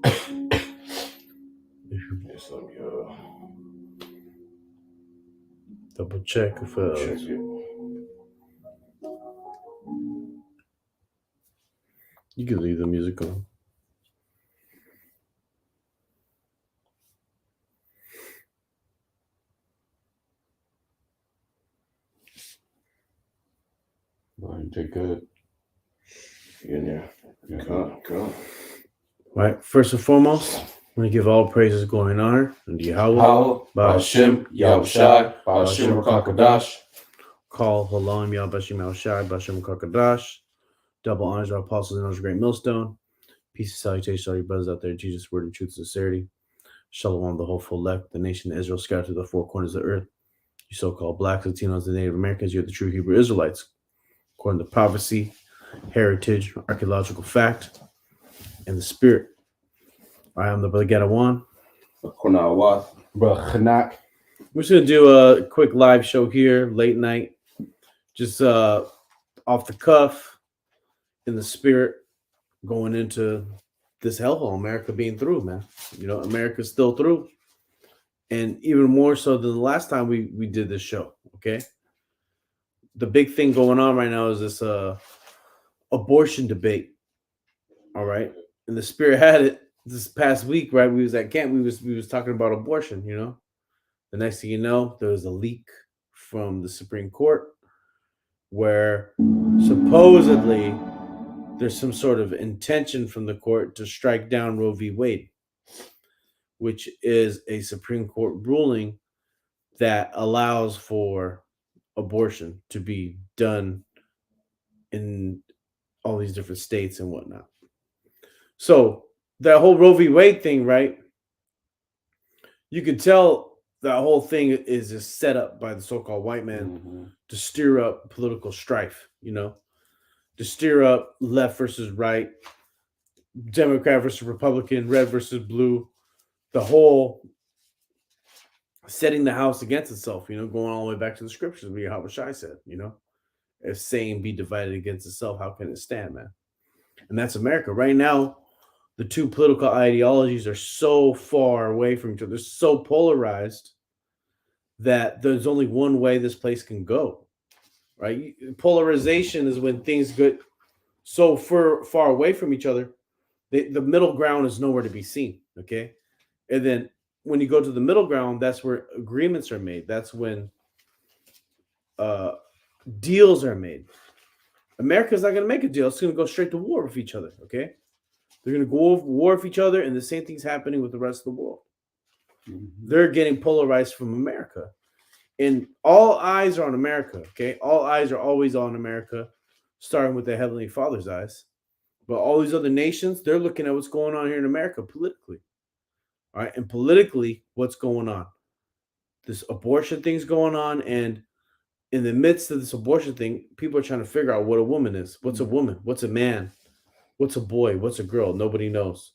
Yes, let me double check if check it. you can leave the music on. All right, take good. In there. Yeah. Come. All right. First and foremost, I'm going to give all praises, glory, and honor unto Yahweh, How? Ba'ashem, Yahushai, Ba'ashem Rakakadash. Call Halam, Yahbashim Yahushai, Ba'ashem Kakadash. Double honors our apostles and our great millstone. Peace and salutation to all your brothers out there. Jesus' word and truth and sincerity. Shalom, the hopeful elect, the nation of Israel scattered to the four corners of the earth. You so-called blacks, Latinos, and Native Americans, you're the true Hebrew Israelites. According to prophecy, heritage, archaeological fact, and the spirit. I am the Brother Gadawan. Konawath. Brachanak. We're just going to do a quick live show here, late night, just off the cuff, in the spirit, going into this hellhole America being through, man. You know, America's still through. And even more so than the last time we did this show, okay? The big thing going on right now is this abortion debate, all right? And the spirit had it this past week, right? We was at camp, we was talking about abortion, you know? The next thing you know, there was a leak from the Supreme Court where supposedly there's some sort of intention from the court to strike down Roe v. Wade, which is a Supreme Court ruling that allows for abortion to be done in all these different states and whatnot. So that whole Roe v. Wade thing, right? You can tell that whole thing is just set up by the so-called white man to stir up political strife, you know, to stir up left versus right, Democrat versus Republican, red versus blue, the whole setting the house against itself, you know, going all the way back to the scriptures, where Yahweh Shai said, you know, if saying be divided against itself, how can it stand, man? And that's America. Right now, the two political ideologies are so far away from each other, so polarized that there's only one way this place can go, right? Polarization is when things get so far away from each other, the middle ground is nowhere to be seen, okay? And then when you go to the middle ground, that's where agreements are made. That's when deals are made. America's not going to make a deal. It's going to go straight to war with each other, okay? They're going to go over war with each other, and the same thing's happening with the rest of the world. They're getting polarized from America. And all eyes are on America, okay? All eyes are always on America, starting with the Heavenly Father's eyes. But all these other nations, they're looking at what's going on here in America politically. All right? And politically, what's going on? This abortion thing's going on, and in the midst of this abortion thing, people are trying to figure out what a woman is. What's a woman? What's a man? What's a boy? What's a girl? Nobody knows.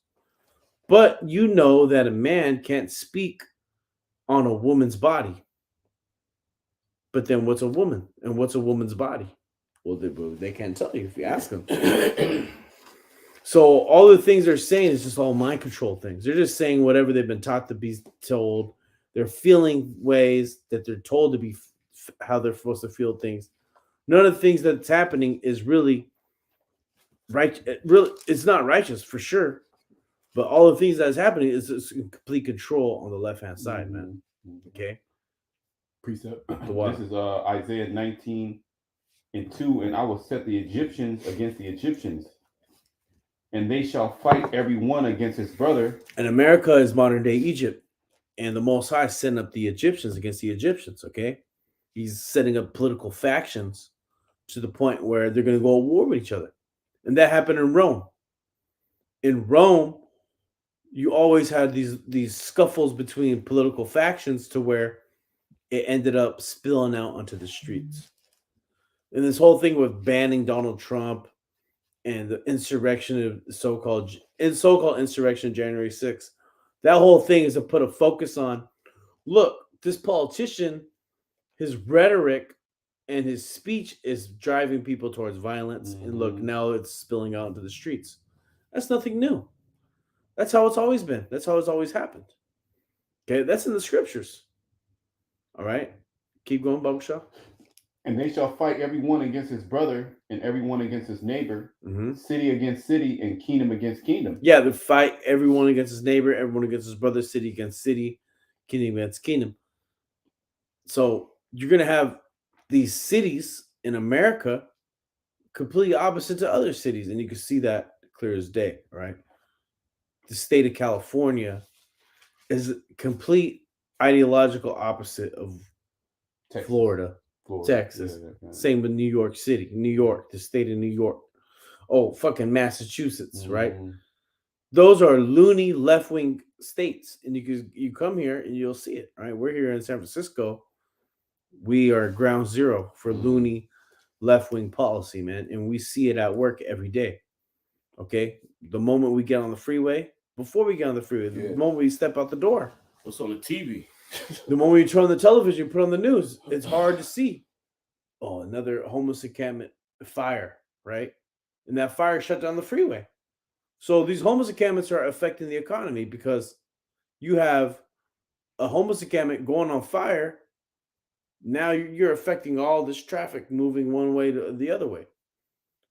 But you know that a man can't speak on a woman's body. But then what's a woman? And what's a woman's body? Well, they can't tell you if you ask them. So all the things they're saying is just all mind control things. They're just saying whatever they've been taught to be told. They're feeling ways that they're told to be how they're supposed to feel things. None of the things that's happening is really right. Really, it's not righteous for sure. But all the things that's happening is complete control on the left-hand side, man. Okay. Precept. This is Isaiah 19:2, and I will set the Egyptians against the Egyptians, and they shall fight every one against his brother. And America is modern day Egypt, and the Most High setting up the Egyptians against the Egyptians. Okay, he's setting up political factions to the point where they're going to go to war with each other, and that happened in Rome. In Rome, you always had these scuffles between political factions to where it ended up spilling out onto the streets. And this whole thing with banning Donald Trump and the insurrection of so-called insurrection January 6th, that whole thing is to put a focus on, look, this politician, his rhetoric and his speech is driving people towards violence. And look, now it's spilling out into the streets. That's nothing new. That's how it's always been. That's how it's always happened. Okay, that's in the scriptures. All right, keep going, Bubba Shaw. And they shall fight every one against his brother, and every one against his neighbor, city against city, and kingdom against kingdom. Yeah, they fight everyone against his neighbor, everyone against his brother, city against city, kingdom against kingdom. So you're gonna have these cities in America completely opposite to other cities, and you can see that clear as day, right? The state of California is a complete ideological opposite of Texas. Florida. Texas. Yeah. Same with New York City, New York, the state of New York. Oh, fucking Massachusetts, right? Those are loony left-wing states, and you come here and you'll see it, right? We're here in San Francisco. We are ground zero for loony left-wing policy, man, and we see it at work every day. Okay, the moment we get on the freeway, before we get on the freeway, the moment we step out the door, what's on the TV? The moment you turn on the television, put on the news, it's hard to see. Oh, another homeless encampment fire, right? And that fire shut down the freeway. So these homeless encampments are affecting the economy because you have a homeless encampment going on fire. Now you're affecting all this traffic moving one way to the other way.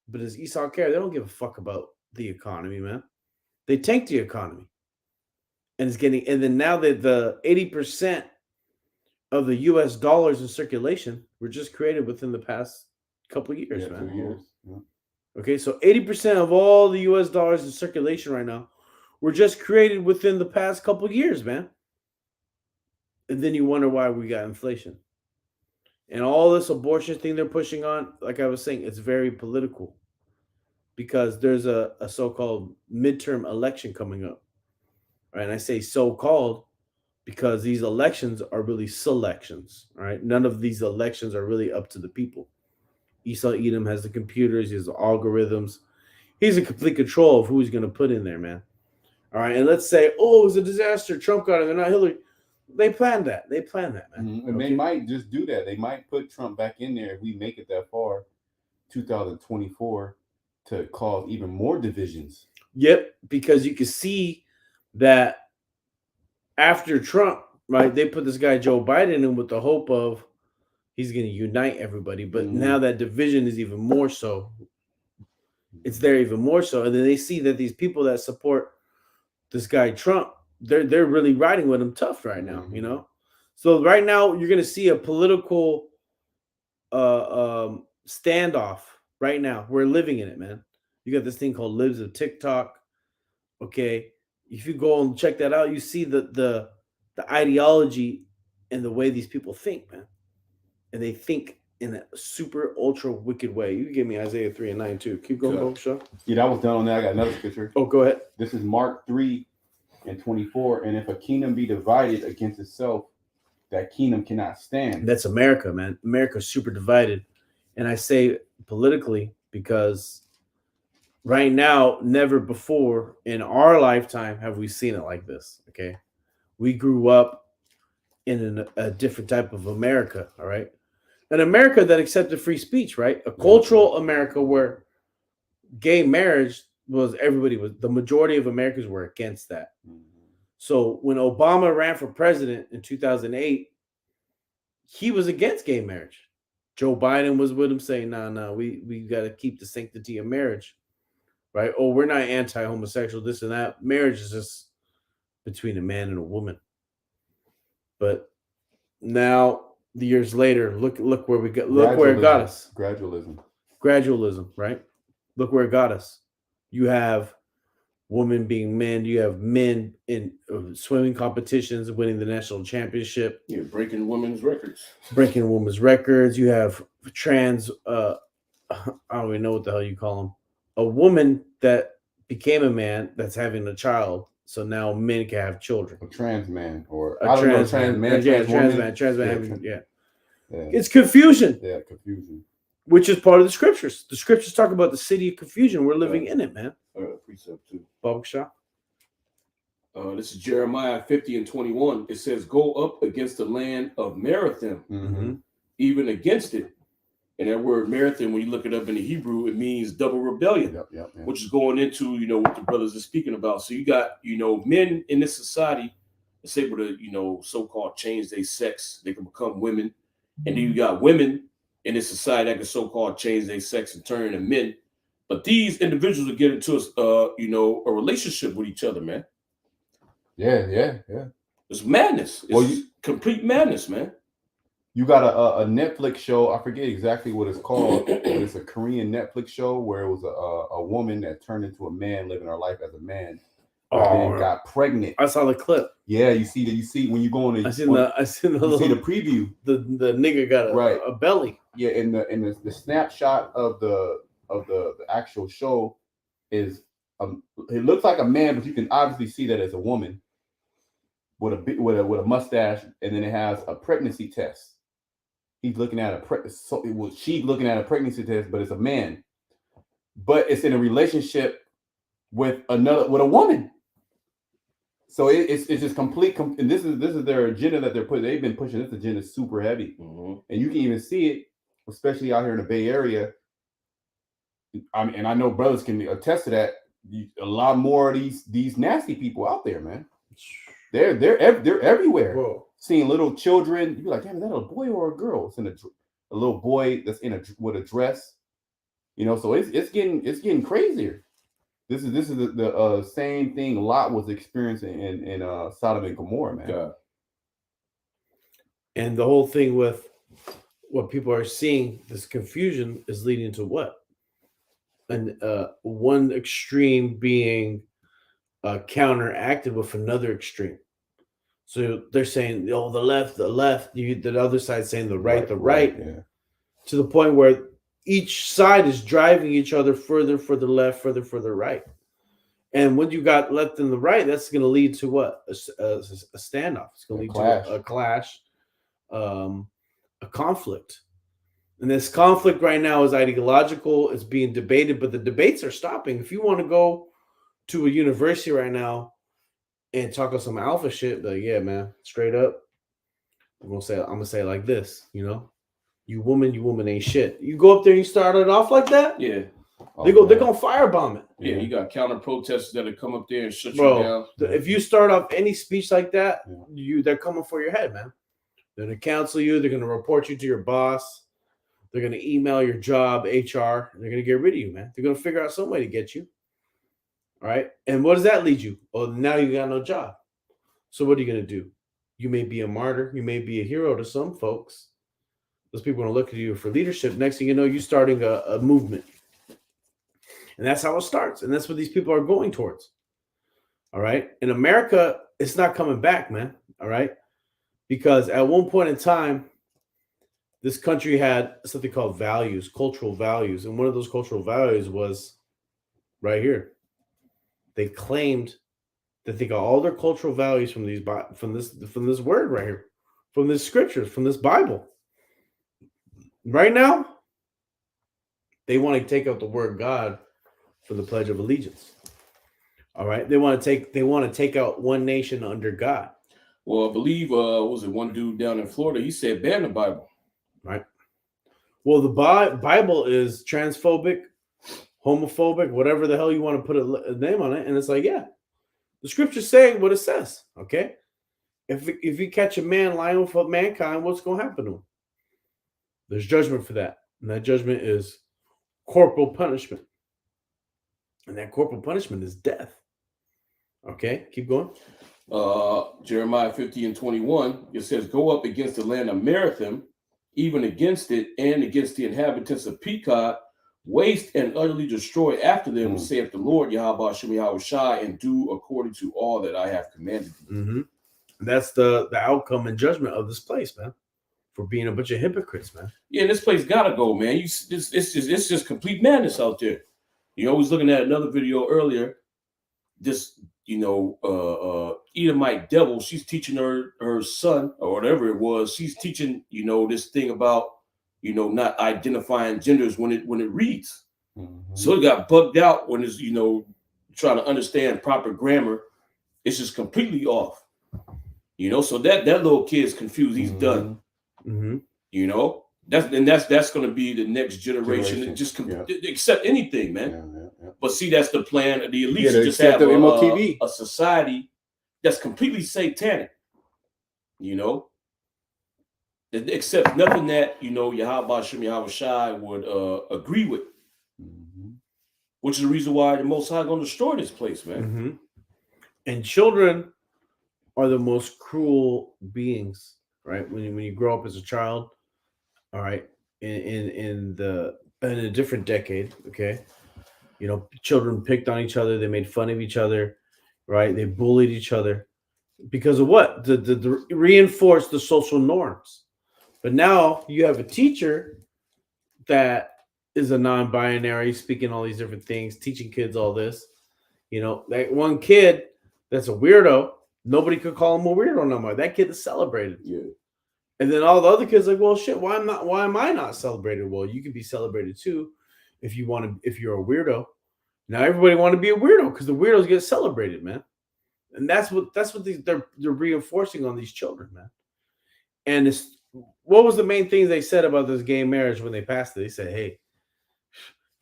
But as Esau Care, they don't give a fuck about the economy, man. They tank the economy. And then now that the 80% of the US dollars in circulation were just created within the past couple of years, man. 2 years. Yeah. Okay, so 80% of all the US dollars in circulation right now were just created within the past couple of years, man. And then you wonder why we got inflation. And all this abortion thing they're pushing on, like I was saying, it's very political because there's a so-called midterm election coming up. Right? And I say so-called because these elections are really selections. All right, none of these elections are really up to the people. Esau Edom has the computers, he has the algorithms. He's in complete control of who he's going to put in there, man. All right, and let's say, oh, it was a disaster. Trump got it. They're not Hillary. They planned that. They planned that, man. Mm-hmm. And they might just do that. They might put Trump back in there if we make it that far, 2024, to cause even more divisions. Yep, because you can see that after Trump, right, they put this guy Joe Biden in with the hope of he's going to unite everybody. But now that division is even more so. It's there even more so. And then they see that these people that support this guy Trump, they're really riding with him tough right now, you know? So right now you're going to see a political standoff right now. We're living in it, man. You got this thing called Libs of TikTok. Okay. If you go and check that out, you see the ideology and the way these people think, man. And they think in a super ultra wicked way. You give me Isaiah 3:9 too. Keep going, Bob Shaw. Yeah, that was done on that. I got another scripture. Oh, go ahead. This is Mark 3:24. And if a kingdom be divided against itself, that kingdom cannot stand. That's America, man. America's super divided. And I say politically because right now, never before in our lifetime have we seen it like this. Okay. We grew up in a different type of America. All right. An America that accepted free speech, right? A cultural America where gay marriage the majority of Americans were against that. So when Obama ran for president in 2008, he was against gay marriage. Joe Biden was with him saying, no, we got to keep the sanctity of marriage, right? Oh, we're not anti-homosexual, this and that. Marriage is just between a man and a woman. But now, the years later, look where we got. Look where it got us. Gradualism, right? Look where it got us. You have women being men. You have men in swimming competitions winning the national championship. You're breaking women's records. You have trans. I don't even know what the hell you call them. A woman that became a man that's having a child. So now men can have children. A trans man or trans man. Yeah. It's confusion. Yeah, confusion. Which is part of the scriptures. The scriptures talk about the city of confusion. We're living in it, man. Precept too. Bob Shaw. This is Jeremiah 50:21. It says, "Go up against the land of Merathim, even against it, And that word marathon, when you look it up in the Hebrew, it means double rebellion, which is going into, what the brothers are speaking about. So you got, men in this society that's able to, so-called change their sex. They can become women. And then you got women in this society that can so-called change their sex and turn into men. But these individuals will get into, a relationship with each other, man. Yeah. It's madness. It's complete madness, man. You got a Netflix show. I forget exactly what it's called, but it's a Korean Netflix show where it was a woman that turned into a man, living her life as a man, but then got pregnant. I saw the clip. Yeah, you see that. You see when you go on the. I seen the preview. The nigga got a belly. Yeah, and the snapshot of the actual show is it looks like a man, but you can obviously see that it's a woman with a mustache, and then it has a pregnancy test. He's looking at she's looking at a pregnancy test, but it's a man. But it's in a relationship with a woman. So it's just complete. And this is their agenda that they've been pushing. This agenda is super heavy, and you can even see it, especially out here in the Bay Area. And I know brothers can attest to that. A lot more of these nasty people out there, man. They're everywhere. Whoa. Seeing little children, you're like, damn, is that a boy or a girl? It's in a little boy that's with a dress, So it's getting crazier. This is the same thing Lot was experiencing in Sodom and Gomorrah, man. Yeah. And the whole thing with what people are seeing, this confusion is leading to what? And one extreme being counteracted with another extreme. So they're saying, the left, the other side saying the right. Yeah. To the point where each side is driving each other further for the left, further for the right. And when you got left and the right, that's going to lead to what? A standoff. It's going to lead to a clash, a conflict. And this conflict right now is ideological. It's being debated, but the debates are stopping. If you want to go to a university right now and talk about some alpha shit, like, yeah, man, straight up, I'm gonna say it like this, you woman ain't shit. You go up there and you start it off like that, yeah. They're gonna firebomb it. Yeah, you got counter protesters that'll come up there and shut you down. If you start off any speech like that, they're coming for your head, man. They're gonna cancel you. They're gonna report you to your boss. They're gonna email your job, HR. They're gonna get rid of you, man. They're gonna figure out some way to get you. All right. And what does that lead you? Well, now you got no job. So what are you going to do? You may be a martyr. You may be a hero to some folks. Those people are going to look at you for leadership. Next thing you know, you're starting a movement. And that's how it starts. And that's what these people are going towards. All right. In America, it's not coming back, man. All right. Because at one point in time, this country had something called values, cultural values. And one of those cultural values was right here. They claimed that they got all their cultural values from this word right here, from this scriptures, from this Bible. Right now, they want to take out the word God for the Pledge of Allegiance. All right, they want to take out one nation under God. Well, I believe was it one dude down in Florida? He said ban the Bible. Right. Well, the Bible is transphobic, homophobic, whatever the hell you want to put a name on it. And it's like, yeah, the scripture's saying what it says. Okay. If you catch a man lying with mankind, what's going to happen to him? There's judgment for that. And that judgment is corporal punishment. And that corporal punishment is death. Okay. Keep going. Jeremiah 50:21, it says, go up against the land of Marathon, even against it and against the inhabitants of Pekah, waste and utterly destroy after them, saith the Lord, Yahweh Shem Yahushai, and do according to all that I have commanded you. Mm-hmm. That's the outcome and judgment of this place, man, for being a bunch of hypocrites, man. Yeah, this place gotta go, man. It's just complete madness out there. I was looking at another video earlier. This, Edomite devil, she's teaching her son or whatever it was. She's teaching, this thing about not identifying genders when it reads. Mm-hmm. So it got bugged out when it's, trying to understand proper grammar. It's just completely off. So that little kid's confused. He's done. Mm-hmm. That's going to be the next generation. Just accept anything, man. But see, that's the plan of the elites. To just have MOTV. A society that's completely satanic. It accepts nothing that Yahweh Shem Yahweh Shai would agree with. Which is the reason why the Most High going to destroy this place, man. And children are the most cruel beings, right? When you grow up as a child, all right, in a different decade, okay, children picked on each other, they made fun of each other, right? They bullied each other because of what? The reinforce the social norms. But now you have a teacher that is a non-binary, speaking all these different things, teaching kids all this. That one kid that's a weirdo, nobody could call him a weirdo no more. That kid is celebrated. Yeah. And then all the other kids like, well, shit, why am I not celebrated? Well, you can be celebrated too if you're a weirdo. Now everybody want to be a weirdo because the weirdos get celebrated, man. And that's what they're reinforcing on these children, man. And what was the main things they said about this gay marriage when they passed it? They said, hey,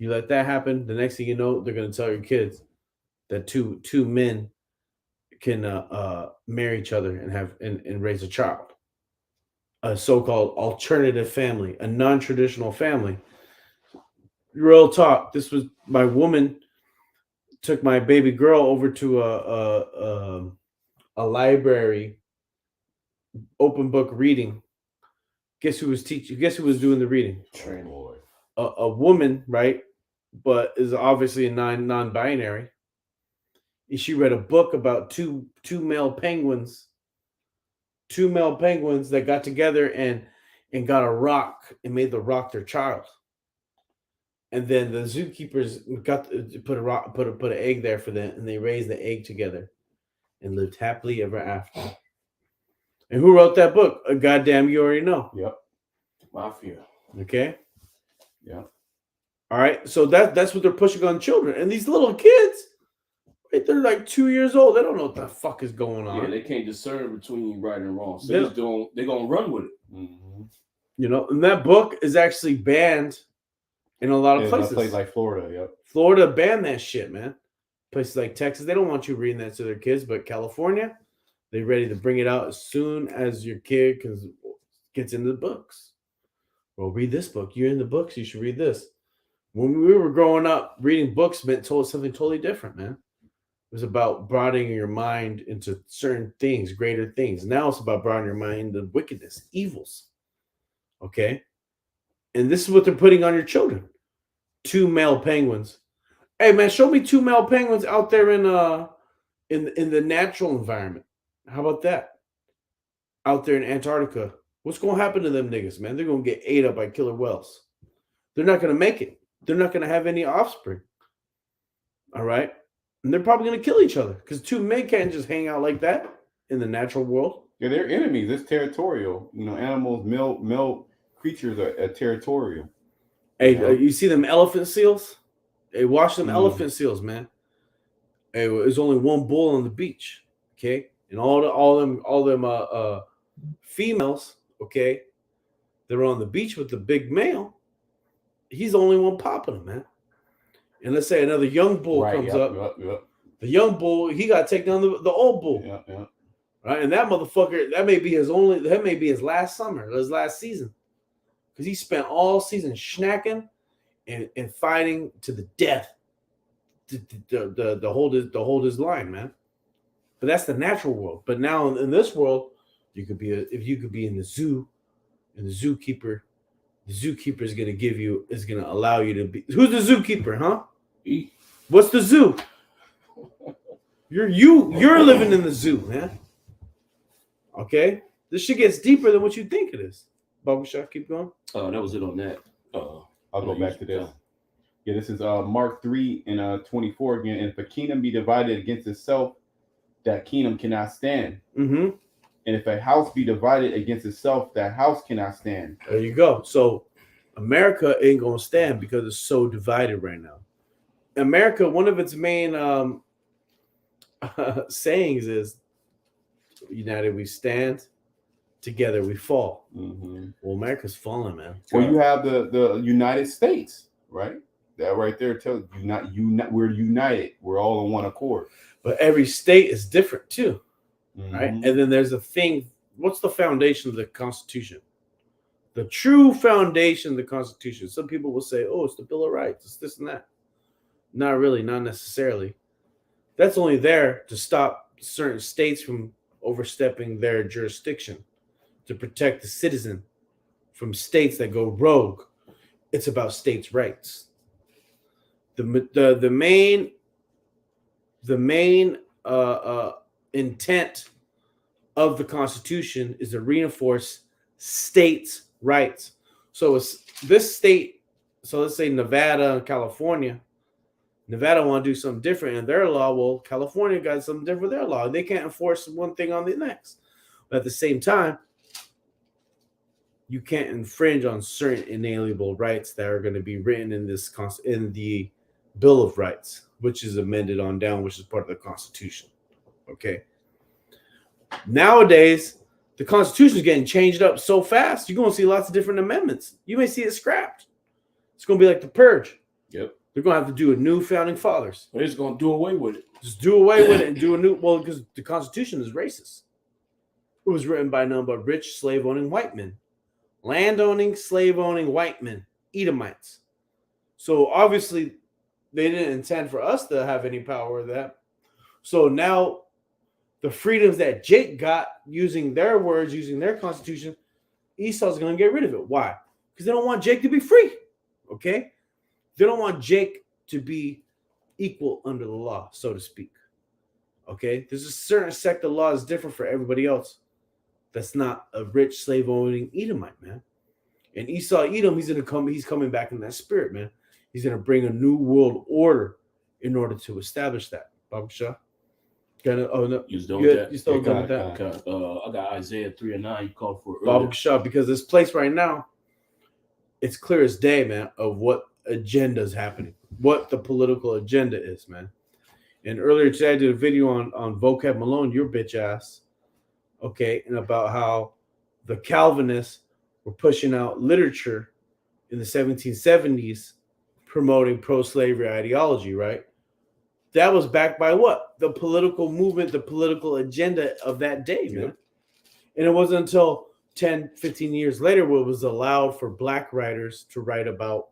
you let that happen, the next thing you know, they're going to tell your kids that two men can marry each other and have and raise a child. A so-called alternative family, a non-traditional family. Real talk. This was my woman took my baby girl over to a library, open book reading. Guess who was teaching? Guess who was doing the reading? Train boy. A woman, right? But is obviously a non-binary. She read a book about two male penguins. Two male penguins that got together and got a rock and made the rock their child. And then the zookeepers put an egg there for them, and they raised the egg together and lived happily ever after. And who wrote that book? A goddamn, you already know. Yep. Mafia. Okay. Yeah. All right. So that's what they're pushing on children. And these little kids, right, they're like 2 years old. They don't know what the fuck is going on. Yeah, they can't discern between right and wrong. So they're gonna run with it. Mm-hmm. And that book is actually banned in a lot of places. Places like Florida, yep. Florida banned that shit, man. Places like Texas, they don't want you reading that to their kids, but California, they're ready to bring it out as soon as your kid gets into the books. Well, read this book. You're in the books. You should read this. When we were growing up, reading books meant something totally different, man. It was about broadening your mind into certain things, greater things. Now it's about broadening your mind into wickedness, evils. Okay? And this is what they're putting on your children. 2 male penguins. Hey, man, show me 2 male penguins out there in the natural environment. How about that? Out there in Antarctica. What's going to happen to them niggas, man? They're going to get ate up by killer whales. They're not going to make it. They're not going to have any offspring. All right? And they're probably going to kill each other because 2 men can't just hang out like that in the natural world. Yeah, they're enemies. It's territorial. Animals, male creatures are territorial. Hey, you see them elephant seals? Hey, watch them elephant seals, man. Hey, there's only one bull on the beach, okay? And all them females, okay? They're on the beach with the big male. He's the only one popping them, man. And let's say another young bull comes up. Yep. The young bull, he got to take down the old bull. Yeah. Right? And that motherfucker, that may be his last summer, his last season. Because he spent all season snacking and fighting to the death to hold his line, man. But that's the natural world. But now in this world, you could be in the zoo, and the zookeeper is gonna allow you to be. Who's the zookeeper, huh? What's the zoo? You're living in the zoo, man. Okay, this shit gets deeper than what you think it is. Barbershop, keep going. Oh, that was it on that. I'll go back to this. Yeah, this is Mark 3 and 24 again. And if a kingdom be divided against itself, that kingdom cannot stand. Mm-hmm. And if a house be divided against itself, that house cannot stand. There you go. So America ain't gonna stand because it's so divided right now. America, one of its main sayings is, "United we stand, together we fall. Mm-hmm. Well, America's falling, man. Well, you have the United States, right? That right there tells you we're united. We're all on one accord. But every state is different too, right? Mm-hmm. And then there's a thing. What's the foundation of the Constitution? The true foundation of the Constitution. Some people will say, "Oh, it's the Bill of Rights. It's this and that." Not really, not necessarily. That's only there to stop certain states from overstepping their jurisdiction, to protect the citizen from states that go rogue. It's about states' rights. The main intent of the Constitution is to reinforce states' rights. So it's this state. So let's say Nevada and California. Nevada want to do something different in their law. Well, California got something different with their law. They can't enforce one thing on the next. But at the same time, you can't infringe on certain inalienable rights that are going to be written in the Bill of Rights, which is amended on down, which is part of the Constitution. Okay. Nowadays, the Constitution is getting changed up so fast. You're going to see lots of different amendments. You may see it scrapped. It's going to be like the Purge. Yep. They're going to have to do a new founding fathers. They're just going to do away with it. Just do away with it and do a new. Well, because the Constitution is racist. It was written by none but rich slave-owning white men, land-owning, slave-owning white men, Edomites. So obviously, they didn't intend for us to have any power of that. So now, the freedoms that Jake got using their words, using their Constitution, Esau's going to get rid of it. Why? Because they don't want Jake to be free. Okay. They don't want Jake to be equal under the law, so to speak. Okay? There's a certain sect of law that's different for everybody else. That's not a rich slave-owning Edomite, man. And Esau Edom, he's coming back in that spirit, man. He's going to bring a new world order in order to establish that. Baba Shah? You still done with that? I got Isaiah 3:9. You called for it Baba Shah, because this place right now, it's clear as day, man, of what agenda is happening, what the political agenda is, man. And earlier today, I did a video on Vocab Malone, your bitch ass, okay, and about how the Calvinists were pushing out literature in the 1770s promoting pro-slavery ideology, right? That was backed by what? The political movement, the political agenda of that day, man. Yep. And it wasn't until 10, 15 years later where it was allowed for black writers to write about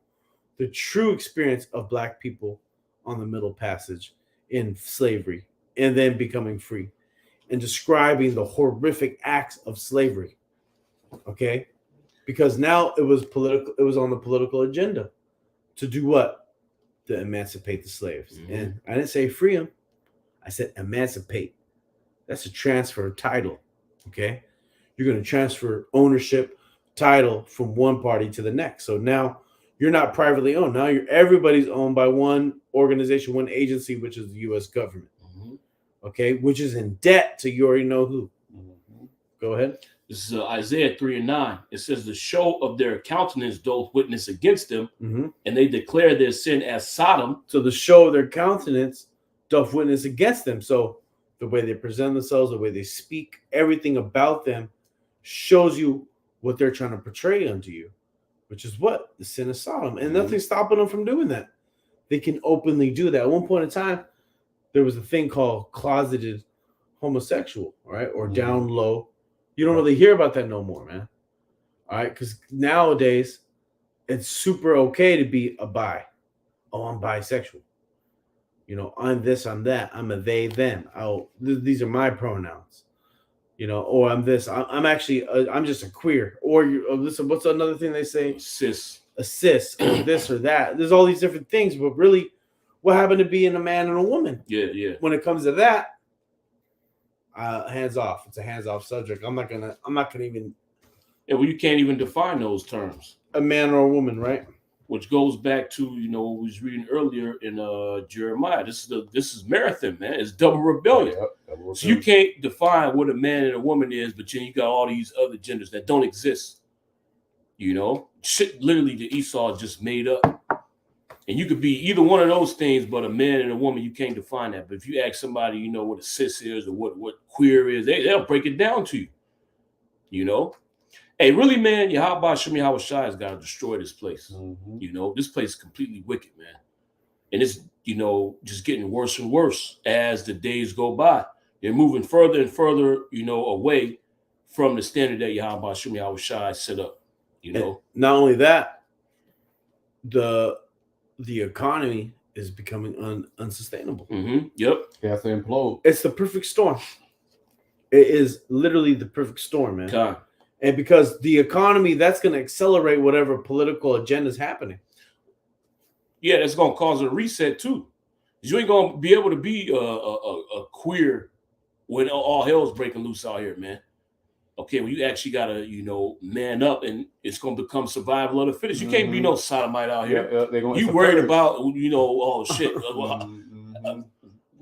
the true experience of black people on the Middle Passage in slavery and then becoming free and describing the horrific acts of slavery. Okay? Because now it was political, it was on the political agenda to do what? To emancipate the slaves. Mm-hmm. And I didn't say free them. I said emancipate. That's a transfer of title. Okay? You're going to transfer ownership title from one party to the next. So now you're not privately owned. Now everybody's owned by one organization, one agency, which is the U.S. government. Mm-hmm. Okay? Which is in debt to you already know who. Mm-hmm. Go ahead. This is Isaiah 3:9. It says, the show of their countenance doth witness against them, mm-hmm. and they declare their sin as Sodom. So the show of their countenance doth witness against them. So the way they present themselves, the way they speak, everything about them shows you what they're trying to portray unto you, which is what? The sin of Sodom. And nothing's stopping them from doing that. They can openly do that. At one point in time, there was a thing called closeted homosexual, right? Or mm-hmm. down low. You don't really hear about that no more, man. All right? Because nowadays, it's super okay to be a bi. Oh, I'm bisexual. You know, I'm this, I'm that. I'm a they, them. Oh, these are my pronouns. You know, or I'm this. I'm actually, I'm just a queer. Or listen, what's another thing they say? Cis. A cis, or this or that. There's all these different things, but really, what happened to being a man and a woman? Yeah. When it comes to that, hands off. It's a hands-off subject. I'm not gonna even. Yeah, well, you can't even define those terms. A man or a woman, right? Which goes back to, you know, what we was reading earlier in Jeremiah. This is marathon, man. It's double rebellion. Yeah, so you can't define what a man and a woman is, but then you got all these other genders that don't exist. You know, shit literally the Esau just made up. And you could be either one of those things, but a man and a woman, you can't define that. But if you ask somebody, you know, what a cis is or what queer is, they'll break it down to you. You know, hey, really, man, Yahweh Shem Yahweh Shai has got to destroy this place. You know, this place is completely wicked, man, and it's just getting worse and worse as the days go by. They're moving further and further, away from the standard that Yahweh Shem Yahweh Shai set up. You know, and not only that, the economy is becoming unsustainable. Yep, it has to implode. It's the perfect storm. It is literally the perfect storm, man. God. And because the economy, that's going to accelerate whatever political agenda is happening. Yeah, that's going to cause a reset too. You ain't going to be able to be a queer when all hell's breaking loose out here, man. Okay, when you actually got to, man up, and it's going to become survival of the fittest. You can't be no sodomite out here. You worried about, oh, shit.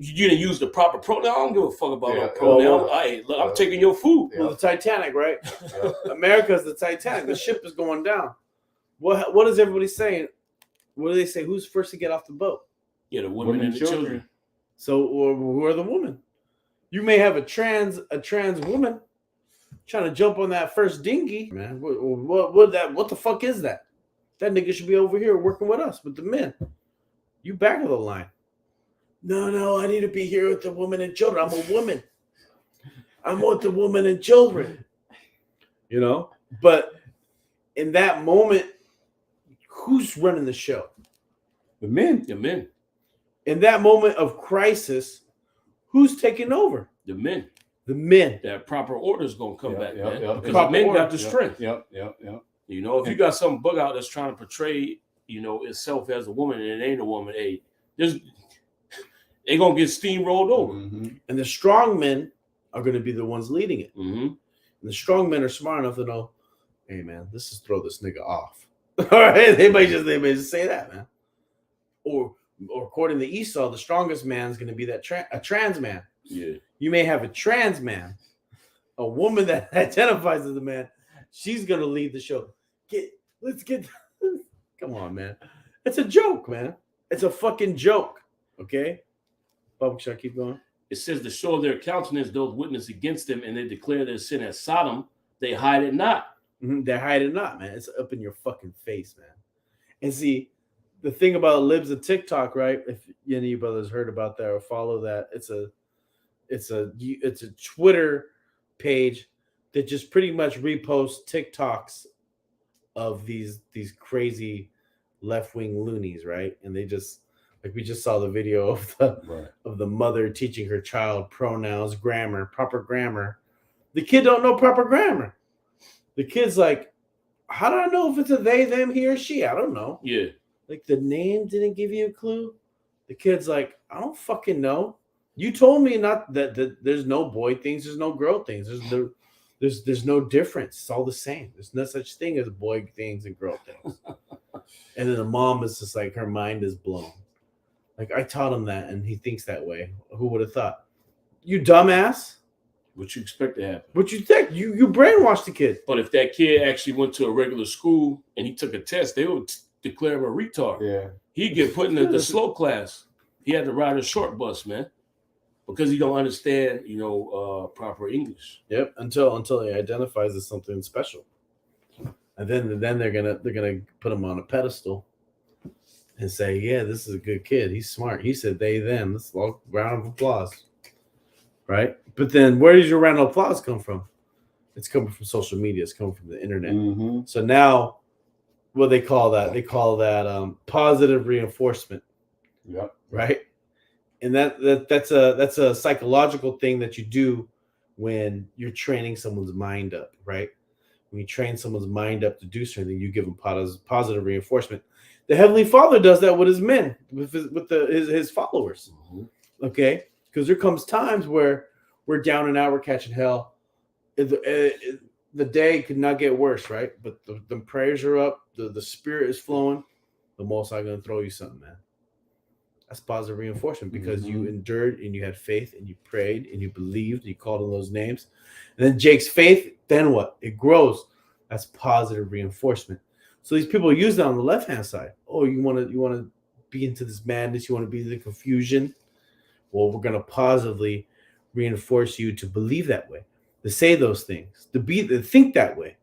You didn't use the proper pronoun. I don't give a fuck about no pronoun. I'm taking your food. Well, the Titanic, right? America's the Titanic. The ship is going down. What is everybody saying? What do they say? Who's first to get off the boat? Yeah, the women and the children. So, who are the women? You may have a trans woman trying to jump on that first dinghy, man. What the fuck is that? That nigga should be over here working with us, with the men. You back of the line. No, I need to be here with the women and children. I'm a woman. I'm with the women and children. But in that moment, who's running the show? The men. The men. In that moment of crisis, who's taking over? The men. The men. That proper order is going to come back, man. Because Proper the men order. got the strength. Yep. If you got some bug out that's trying to portray, itself as a woman and it ain't a woman, they're going to get steamrolled over. And the strong men are going to be the ones leading it. And the strong men are smart enough to know, hey, man, let's just throw this nigga off. All right? They may just say that, man. Or according to Esau, the strongest man is going to be that a trans man. Yeah. You may have a trans man, a woman that identifies as a man. She's going to lead the show. Come on, man. It's a joke, man. It's a fucking joke. Okay? Bubba, should I keep going? It says to show their countenance, those witness against them, and they declare their sin as Sodom, they hide it not. They hide it not, man. It's up in your fucking face, man. And see, the thing about libs of TikTok, right? If any of you brothers heard about that or follow that, it's a Twitter page that just pretty much reposts TikToks of these crazy left-wing loonies, right? And they just, like, we just saw the video of the mother teaching her child pronouns, grammar, proper grammar. The kid don't know proper grammar. The kid's like, how do I know if it's a they, them, he, or she? I don't know. Yeah. Like, the name didn't give you a clue. The kid's like, I don't fucking know. You told me not that there's no boy things, there's no girl things. There's no difference. It's all the same. There's no such thing as boy things and girl things. And then the mom is just like, her mind is blown. Like, I taught him that, and he thinks that way. Who would have thought? You dumbass. What you expect to happen? What you think? You brainwashed the kid. But if that kid actually went to a regular school and he took a test, they would declare him a retard. Yeah. He'd get put in the slow class. He had to ride a short bus, man, because he don't understand, proper English. Yep. Until he identifies as something special, and then they're gonna put him on a pedestal and say, yeah, this is a good kid. He's smart. He said they them. Let's round of applause. Right? But then where does your round of applause come from? It's coming from social media. It's coming from the internet. So now what they call that positive reinforcement. Yep. Right? And that's a psychological thing that you do when you're training someone's mind up, right? When you train someone's mind up to do something, you give them positive reinforcement. The Heavenly Father does that with his men, with his followers. Okay? Because there comes times where we're down and out, we're catching hell. The day could not get worse, right? But the prayers are up, the spirit is flowing. The Most High going to throw you something, man. That's positive reinforcement because you endured and you had faith and you prayed and you believed and you called on those names. And then Jake's faith, then what? It grows. That's positive reinforcement. So these people use that on the left-hand side. Oh, you want to be into this madness, you want to be in the confusion. Well, we're going to positively reinforce you to believe that way. to say those things, to think that way.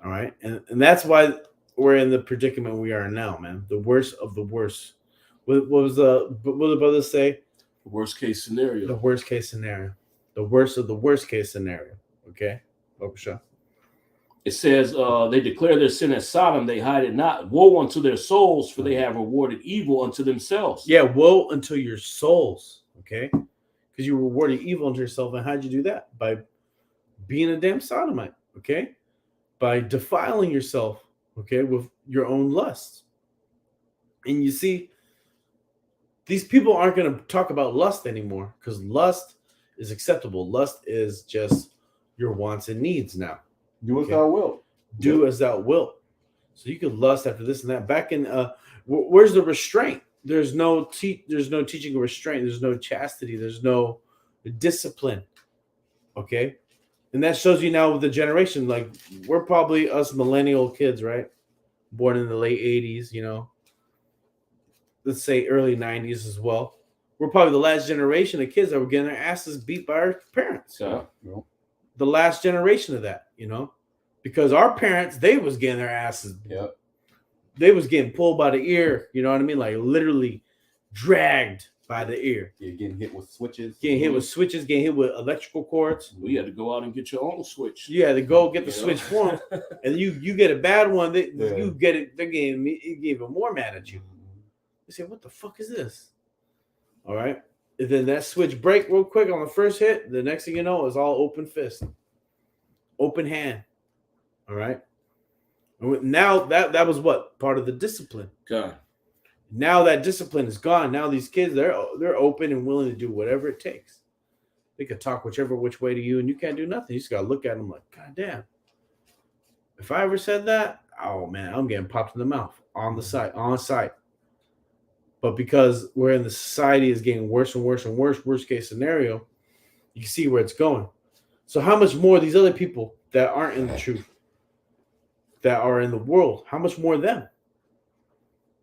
All right, and that's why we're in the predicament we are now, man. The worst of the worst. What was the brothers say? The worst case scenario. The worst case scenario. The worst of the worst case scenario. Okay, Sure. It says they declare their sin as Sodom, they hide it not. Woe unto their souls, for they have rewarded evil unto themselves. Yeah, woe unto your souls. Okay, because you rewarded evil unto yourself, and how'd you do that? By being a damn sodomite. Okay, by defiling yourself. Okay, with your own lusts. And you see, these people aren't going to talk about lust anymore because lust is acceptable. Lust is just your wants and needs now. Do as thou wilt. Do as thou wilt. So you could lust after this and that. Back in where's the restraint? There's no teaching of restraint. There's no chastity. There's no discipline. Okay, and that shows you now with the generation. Like we're probably us millennial kids, right? Born in the late 80s, you know. Let's say early 90s as well. We're probably the last generation of kids that were getting their asses beat by our parents. Yeah. The last generation of that, you know, because our parents, they was getting their asses. Yep. They was getting pulled by the ear. You know what I mean? Like literally dragged by the ear. You're getting hit with switches. Getting hit with switches, getting hit with electrical cords. We had to go out and get your own switch. You had to go get the switch for them. And you get a bad one, you get it, they're getting even more mad at you. They say, what the fuck is this? All right. And then that switch break real quick on the first hit. The next thing you know is all open fist, open hand. All right. Now that was what? Part of the discipline. God. Now that discipline is gone. Now these kids, they're open and willing to do whatever it takes. They could talk which way to you, and you can't do nothing. You just gotta look at them like, God damn. If I ever said that, oh man, I'm getting popped in the mouth on site. But because we're in the society is getting worse and worse and worse, worst case scenario, you see where it's going. So how much more these other people that aren't in the truth, that are in the world, how much more of them?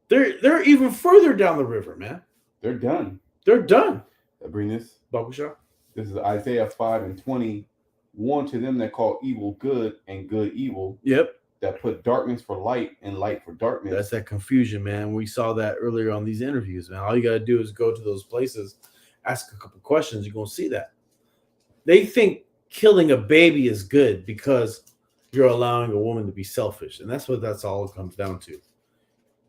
They're even further down the river, man. They're done. They're done. I bring this. Bubble shot. This is Isaiah 5:20. Warn to them that call evil good and good evil. Yep. That put darkness for light and light for darkness. That's that confusion, man. We saw that earlier on these interviews, man. All you got to do is go to those places, ask a couple questions. You're going to see that. They think killing a baby is good because you're allowing a woman to be selfish. And that's what that's all it comes down to.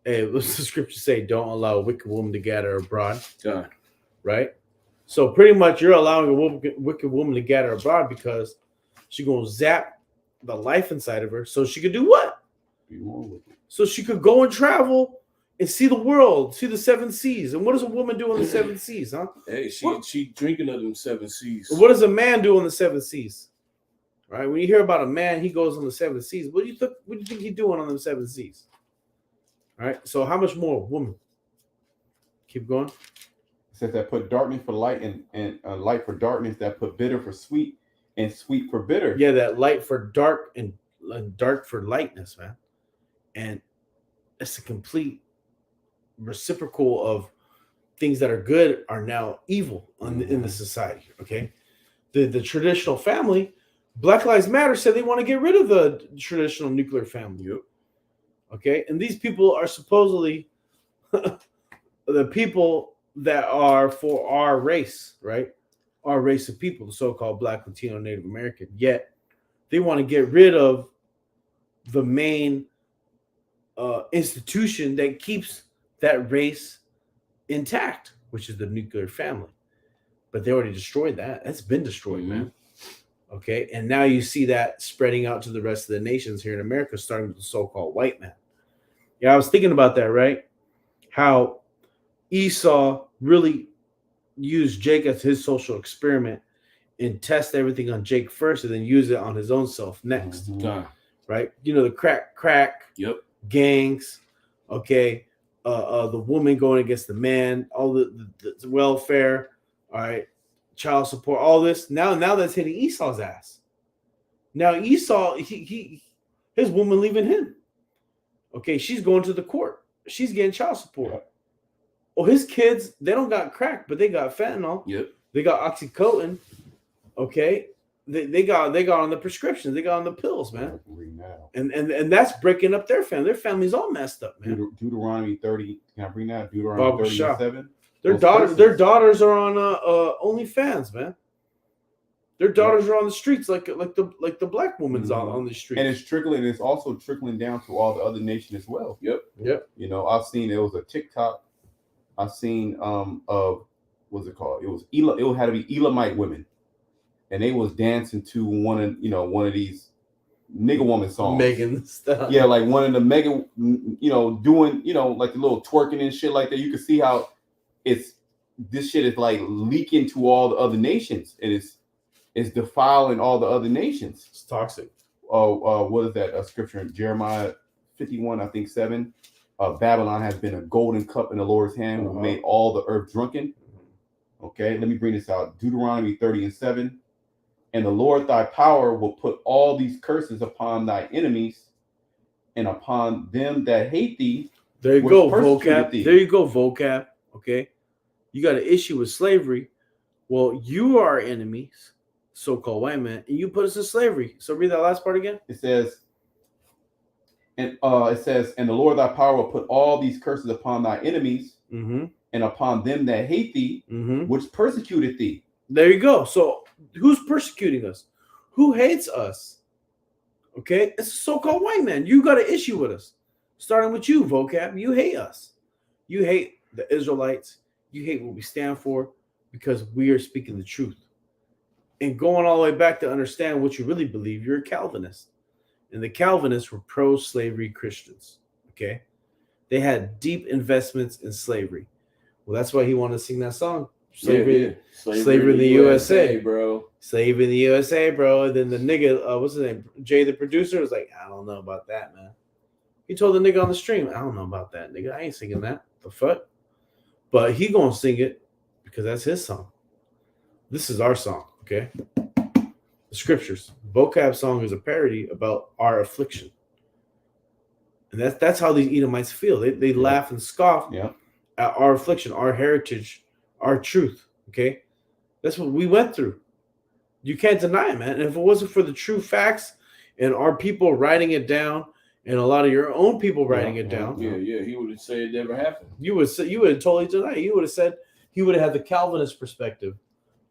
Hey, what's the scripture say? Don't allow a wicked woman to gather abroad. God. Right? So pretty much you're allowing a wicked woman to gather abroad because she's going to zap the life inside of her, so she could do what? So she could go and travel and see the world, see the 7 seas. And what does a woman do on the 7 seas, huh? Hey, she drinking of them 7 seas. What does a man do on the 7 seas? Right? When you hear about a man, he goes on the 7 seas. What do you think he's doing on the 7 seas? All right. So how much more woman? Keep going. It says that put darkness for light and light for darkness, that put bitter for sweet and sweet for bitter. Yeah, that light for dark and dark for lightness, man. And it's a complete reciprocal of things that are good are now evil in the society. Okay, the traditional family, Black Lives Matter said they want to get rid of the traditional nuclear family. Yep. Okay, and these people are supposedly the people that are for our race, right? Our race of people, the so-called Black, Latino, Native American. Yet they want to get rid of the main institution that keeps that race intact, which is the nuclear family. But they already destroyed that. That's been destroyed, man. Okay, and now you see that spreading out to the rest of the nations here in America, starting with the so-called white man. Yeah, I was thinking about that, right? How Esau really use Jake as his social experiment and test everything on Jake first and then use it on his own self next. Right? You know, the crack gangs, okay, the woman going against the man, all the welfare, all right, child support, all this. Now that's hitting Esau's ass. Now Esau, his woman leaving him. Okay, she's going to the court. She's getting child support. Well, his kids, they don't got crack, but they got fentanyl. Yep. They got oxycodone. Okay. they got on the prescriptions, they got on the pills, man. Now. And that's breaking up their family. Their family's all messed up, man. Deuteronomy 30. Can I bring that? Deuteronomy 37. Their daughters are on OnlyFans, man. Their daughters are on the streets like the black woman's on the streets. And it's also trickling down to all the other nations as well. Yep. You know, I've seen, it was a TikTok. I've seen what's it called? It had to be Elamite women. And they was dancing to one of these nigga woman songs. Megan stuff. Yeah, like one of the Megan, doing, like the little twerking and shit like that. You can see how this shit is like leaking to all the other nations. And it's defiling all the other nations. It's toxic. What is that? A scripture in Jeremiah 51, I think 7. Babylon has been a golden cup in the Lord's hand, who made all the earth drunken. Okay, let me bring this out. Deuteronomy 30:7. And the Lord thy power will put all these curses upon thy enemies and upon them that hate thee. There you go, vocab. There you go, vocab. Okay. You got an issue with slavery. Well, you are our enemies, so-called white man, and you put us in slavery. So read that last part again. It says, and the Lord thy power will put all these curses upon thy enemies and upon them that hate thee, which persecuted thee. There you go. So who's persecuting us? Who hates us? Okay, it's a so-called white man. You got an issue with us. Starting with you, vocab. You hate us. You hate the Israelites. You hate what we stand for because we are speaking the truth. And going all the way back to understand what you really believe, you're a Calvinist. And the Calvinists were pro-slavery Christians. Okay, they had deep investments in slavery. Well, that's why he wanted to sing that song. Slavery in the USA, bro. Slavery in the USA, bro. And then the nigga, what's his name? Jay, the producer, was like, I don't know about that, man. He told the nigga on the stream, I don't know about that, nigga. I ain't singing that. The fuck? But he gonna sing it because that's his song. This is our song, okay? The scriptures. Vocab's song is a parody about our affliction. And that's how these Edomites feel. They laugh and scoff at our affliction, our heritage, our truth, okay? That's what we went through. You can't deny it, man. And if it wasn't for the true facts and our people writing it down and a lot of your own people writing it down. Yeah, he would have said it never happened. You would have totally denied it. You would have said, he would have had the Calvinist perspective.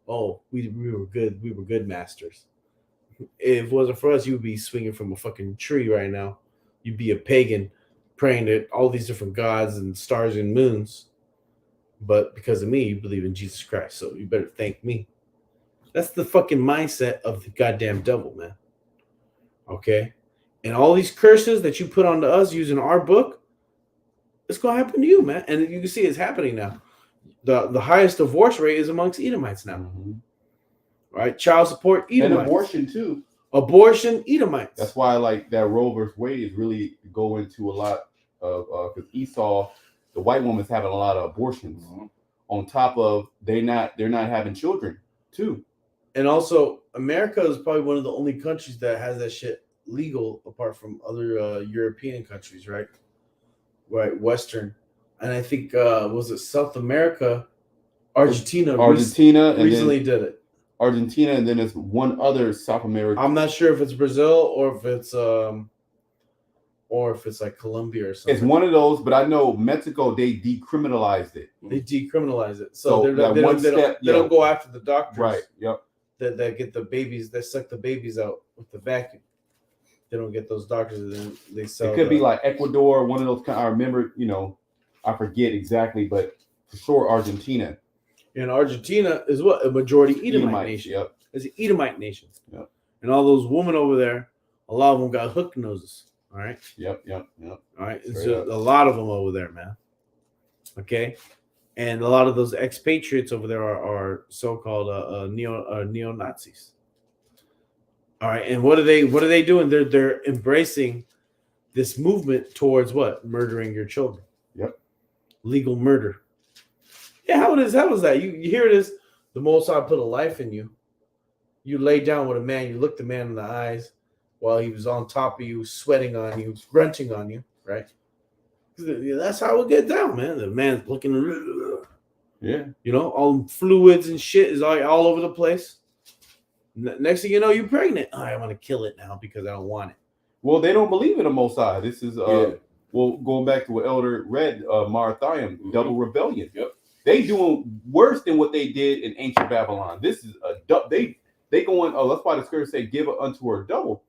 Oh, we were good. We were good masters. If it wasn't for us, you would be swinging from a fucking tree right now. You'd be a pagan praying to all these different gods and stars and moons. But because of me, you believe in Jesus Christ. So you better thank me. That's the fucking mindset of the goddamn devil, man. Okay? And all these curses that you put onto us using our book, it's going to happen to you, man. And you can see it's happening now. The highest divorce rate is amongst Edomites now. Right? Child support, Edomites. And abortion, too. Abortion, Edomites. That's why, like, that Roe versus Wade is really going to a lot of, because Esau, the white woman's having a lot of abortions. On top of they're not having children too. And also, America is probably one of the only countries that has that shit legal, apart from other European countries, right? Right, Western. And I think was it South America, Argentina recently did it. Argentina, and then there's one other South America. I'm not sure if it's Brazil or if it's like Colombia or something. It's one of those, but I know Mexico, they decriminalized it. They decriminalize it. So they don't go after the doctors. Right, yep. That get the babies, that suck the babies out with the vacuum. They don't get those doctors, and then they sell. It could be like Ecuador, one of those. I remember, I forget exactly, but for sure Argentina. And Argentina is what? A majority Edomite nation. Yep. It's an Edomite nation. Yep. And all those women over there, a lot of them got hook noses. All right. Yep. All right. It's a lot of them over there, man. Okay. And a lot of those expatriates over there are so-called neo-Nazis. All right. And what are they doing? They're embracing this movement towards what? Murdering your children. Yep. Legal murder. Yeah, how was that? You hear this? The Most High put a life in you. You lay down with a man. You look the man in the eyes while he was on top of you, sweating on you, grunting on you, right? That's how it get down, man. The man's looking, yeah, all fluids and shit is all over the place. Next thing you know, you're pregnant. Oh, I want to kill it now because I don't want it. Well, they don't believe in the Most High. This is well, going back to what Elder read, Marathiam, double rebellion. Yep. They doing worse than what they did in ancient Babylon. This is they going. Oh, that's why the scripture say, "Give it unto her double,"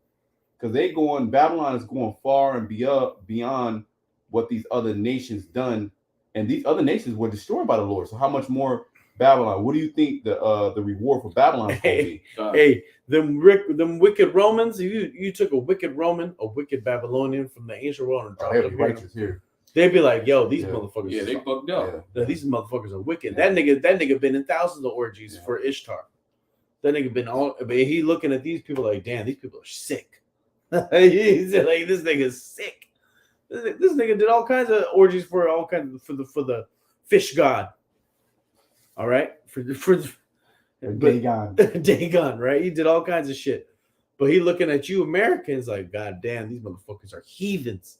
because they going. Babylon is going far and beyond what these other nations done, and these other nations were destroyed by the Lord. So how much more Babylon? What do you think the reward for Babylon is going to be? Hey, them wicked Romans. You took a wicked Roman, a wicked Babylonian from the ancient world and dropped them righteous here. They'd be like, "Yo, these motherfuckers." Yeah, they bugged out. Yeah. These motherfuckers are wicked. That nigga been in thousands of orgies for Ishtar. That nigga been all. But he looking at these people like, damn, these people are sick. He said, like, this nigga's sick. This nigga did all kinds of orgies for the fish god. All right, for Dagon, right? He did all kinds of shit. But he looking at you Americans like, God damn, these motherfuckers are heathens.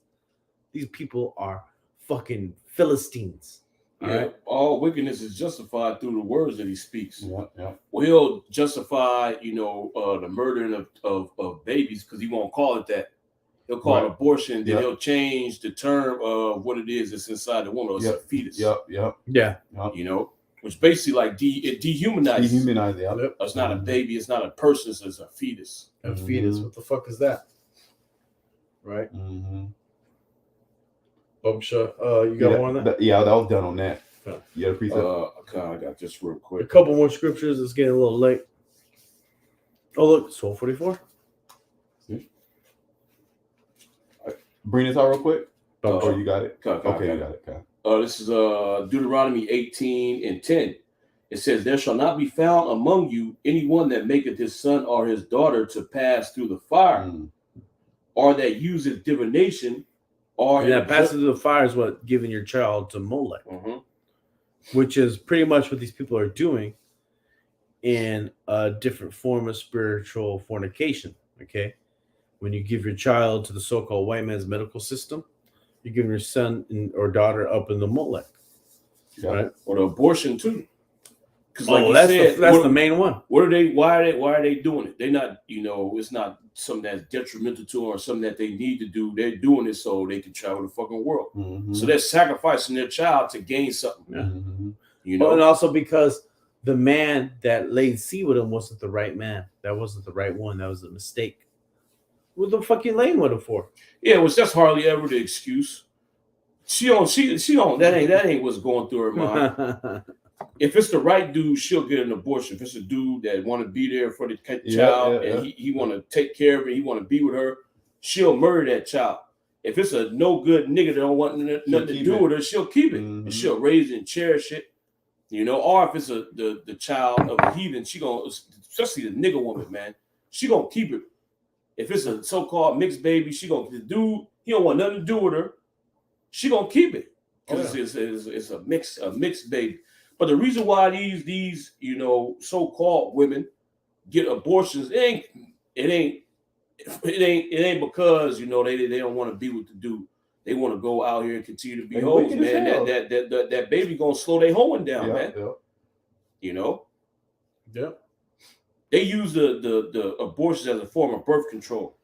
These people are fucking Philistines. Yeah, right? All wickedness is justified through the words that he speaks. Yeah. Well, he'll justify, the murdering of babies because he won't call it that. He'll call it abortion. Then he'll change the term of what it is that's inside the woman. It's a fetus. Yeah. Which basically like it dehumanizes. Dehumanizes. It's not a baby. It's not a person. It's a fetus. A fetus. What the fuck is that? Right. You got one on that? Yeah, that was done on that. Yeah, precept. I got just real quick. A couple more scriptures. It's getting a little late. Oh, look, it's 12:44. Bring this out real quick. You got it. Okay, you got it. This is Deuteronomy 18:10. It says, "There shall not be found among you anyone that maketh his son or his daughter to pass through the fire, or that useth divination." Passing through the fire is what giving your child to Molech, which is pretty much what these people are doing in a different form of spiritual fornication. Okay, when you give your child to the so-called white man's medical system, you're giving your son or daughter up in the Molech, right? Or the abortion too. That's the main one. What are they? Why are they doing it? They're not. It's not something that's detrimental to them or something that they need to do. They're doing it so they can travel the fucking world. So they're sacrificing their child to gain something. And also because the man that laid seed with him wasn't the right man. That wasn't the right one. That was a mistake. What the fuck you laying with him for? Yeah, which that's hardly ever the excuse. She don't. That ain't what's going through her mind. If it's the right dude, she'll get an abortion. If it's a dude that want to be there for the child and he want to take care of it, he want to be with her, she'll murder that child. If it's a no good nigga that don't want nothing to do with her, she'll keep it and she'll raise it and cherish it. Or if it's the child of a heathen, she gonna, especially the nigga woman, man, she gonna keep it. If it's a so-called mixed baby, the dude, he don't want nothing to do with her, she gonna keep it because it's a mixed baby. But the reason why these so-called women get abortions, it ain't because they don't want to be with the dude. They want to go out here and continue to be hoes, man. That baby gonna slow their hoeing down, man. Yeah. They use the abortions as a form of birth control.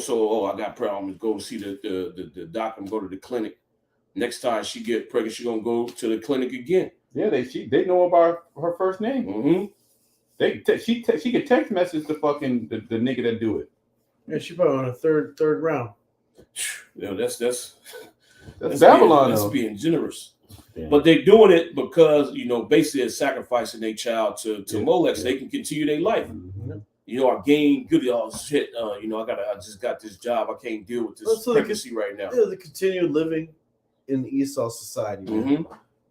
So I got pregnant. I'm gonna go see the doctor and go to the clinic. Next time she get pregnant, she gonna go to the clinic again. Yeah, they know about her first name. She could text message the fucking the nigga that do it. Yeah, she probably on a third round. That's Babylon. That's being generous. Yeah. But they're doing it because basically they're sacrificing their child to Molech so they can continue their life. I gained good shit. I just got this job. I can't deal with this pregnancy right now. They continue living in Esau society,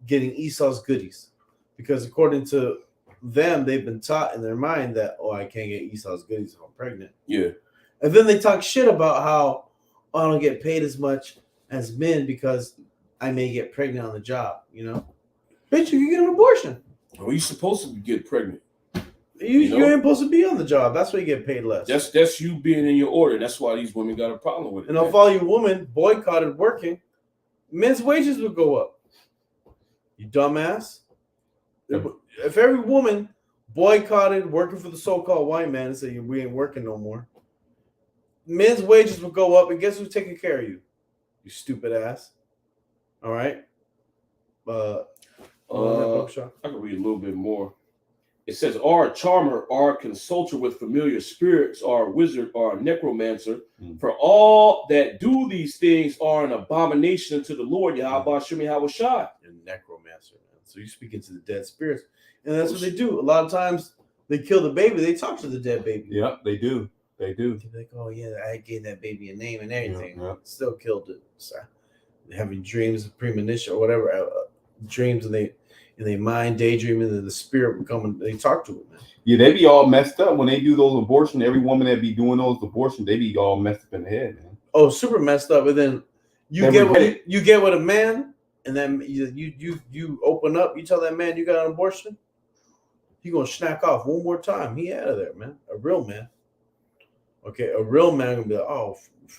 getting Esau's goodies, because according to them, they've been taught in their mind that I can't get Esau's goodies if I'm pregnant. Yeah, and then they talk shit about how I don't get paid as much as men because I may get pregnant on the job. Bitch, you can get an abortion. Well, you're supposed to get pregnant. You ain't supposed to be on the job. That's why you get paid less. That's you being in your order. That's why these women got a problem with it. And if all you women boycotted working, men's wages would go up. You dumbass. If every woman boycotted working for the so-called white man and said, we ain't working no more. Men's wages will go up, and guess who's taking care of you? You stupid ass. All right. I can read a little bit more. It says, or a charmer, or a consulter with familiar spirits, or a wizard, or a necromancer. For all that do these things are an abomination to the Lord, Yahweh Shem Yahweh Shai. And necromancer, man. So you're speaking to the dead spirits. And that's what they do. A lot of times they kill the baby, they talk to the dead baby. Yep, they do. They do. They're like, oh yeah, I gave that baby a name and everything. Yep. Still killed it. So, having dreams of premonition or whatever, dreams, and they mind daydreaming, and the spirit would come and they talk to it, man. Yeah, they be all messed up when they do those abortions. Every woman that be doing those abortions, they be all messed up in the head, man. Oh, super messed up. And then you get with a man, and then you open up, you tell that man you got an abortion, he gonna snack off one more time. He out of there, man. A real man. Okay, a real man gonna be like, oh,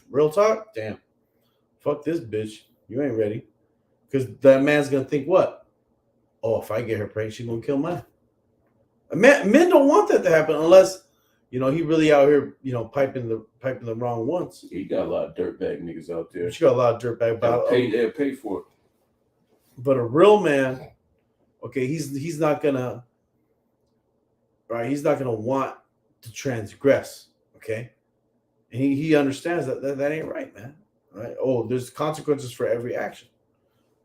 real talk? Damn. Fuck this bitch. You ain't ready. Because that man's gonna think what? Oh, if I get her pregnant, she's gonna kill mine. Men don't want that to happen unless, he really out here, piping the wrong ones. He got a lot of dirtbag niggas out there. She got a lot of dirtbag. They'll pay for it. But a real man, okay, he's not gonna, right? He's not gonna want to transgress, okay? And he understands that ain't right, man. Right? Oh, there's consequences for every action.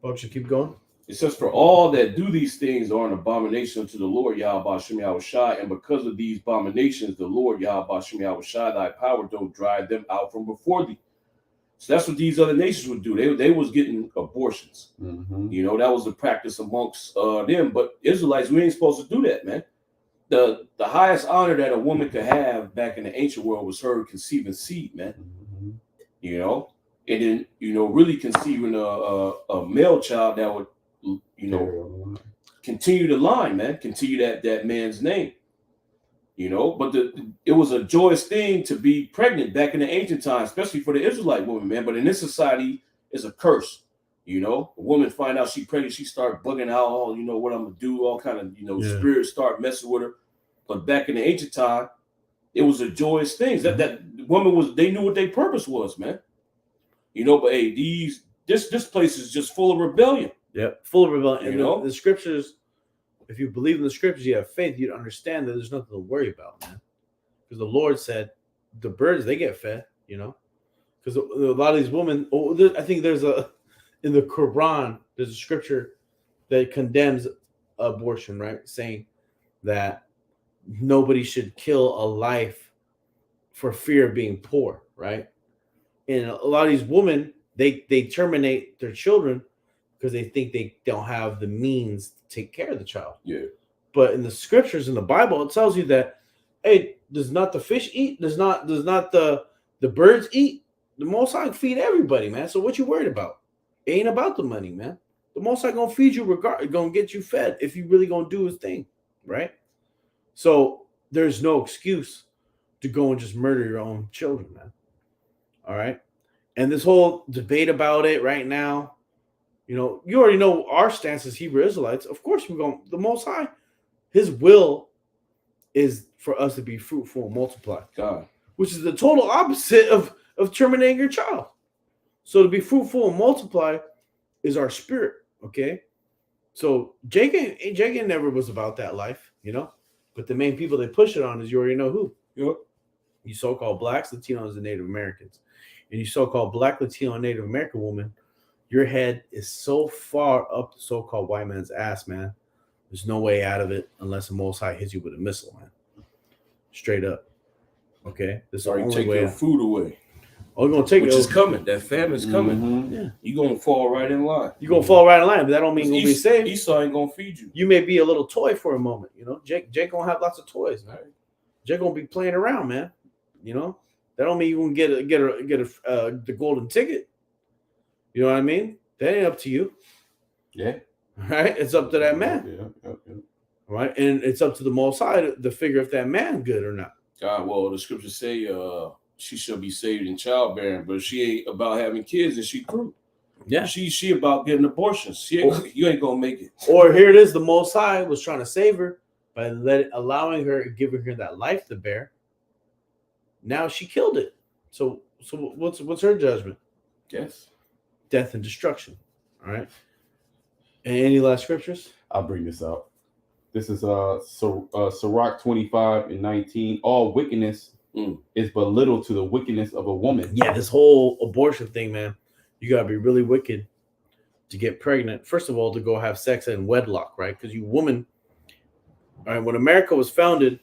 Folks, should keep going. It says, for all that do these things are an abomination to the Lord, Yahweh Shem Yahweh Shai, and because of these abominations, the Lord, Yahweh Shem Yahweh Shai, thy power don't drive them out from before thee. So that's what these other nations would do. They was getting abortions. Mm-hmm. That was the practice amongst them. But Israelites, we ain't supposed to do that, man. The highest honor that a woman could have back in the ancient world was her conceiving seed, man. Mm-hmm. And then, really conceiving a male child that would, continue the line, man, continue that man's name, but it was a joyous thing to be pregnant back in the ancient times, especially for the Israelite woman, man. But in this society, it's a curse. A woman find out she's pregnant, she start bugging out, what I'm gonna do, all kind of, spirits start messing with her. But back in the ancient time, it was a joyous thing. That woman they knew what their purpose was, man. But hey, this place is just full of rebellion. Yeah, full of rebellion. And the scriptures, if you believe in the scriptures, you have faith, you'd understand that there's nothing to worry about, man. Because the Lord said the birds, they get fed, Because a lot of these women, I think in the Quran, there's a scripture that condemns abortion, right? Saying that nobody should kill a life for fear of being poor, right? And a lot of these women, they terminate their children because they think they don't have the means to take care of the child. Yeah. But in the scriptures, in the Bible, it tells you that, hey, does not the fish eat? Does not the birds eat? The Most High feed everybody, man. So what you worried about? It ain't about the money, man. The Most High gonna feed you gonna get you fed if you really gonna do his thing, right? So there's no excuse to go and just murder your own children, man. All right. And this whole debate about it right now, you already know our stance as Hebrew Israelites. Of course, the Most High, his will is for us to be fruitful and multiply. God. Which is the total opposite of terminating your child. So to be fruitful and multiply is our spirit, okay? So Jacob never was about that life, But the main people they push it on is you already know who. Yep. You so-called blacks, Latinos, and Native Americans. And you so-called black, Latino, and Native American woman, your head is so far up the so-called white man's ass, man. There's no way out of it unless the Most High hits you with a missile, man. Straight up. Okay? This is the only take way your food away. Oh, you're gonna take Which it. is coming. That famine's coming. Mm-hmm. Yeah. You're gonna fall right in line. You're gonna fall right in line, but that don't mean you're gonna be saved. Esau ain't gonna feed you. You may be a little toy for a moment, Jake gonna have lots of toys, man. Jake gonna be playing around, man. That don't mean you're gonna get the golden ticket. You know what I mean? That ain't up to you. Yeah. Right? It's up to that man. Yeah. Right? And it's up to the Most High to figure if that man good or not. God, well, the scriptures say she shall be saved in childbearing, but she ain't about having kids and she through. Yeah. She about getting abortions. You ain't gonna make it. Or here it is, the Most High was trying to save her, by allowing her, giving her that life to bear. Now she killed it. So what's her judgment? Death and destruction. All right. And any last scriptures? I'll bring this out. This is Sirach 25:19. All wickedness is but little to the wickedness of a woman. Yeah, this whole abortion thing, man. You gotta be really wicked to get pregnant. First of all, to go have sex in wedlock, right? Because you woman, all right, when America was founded,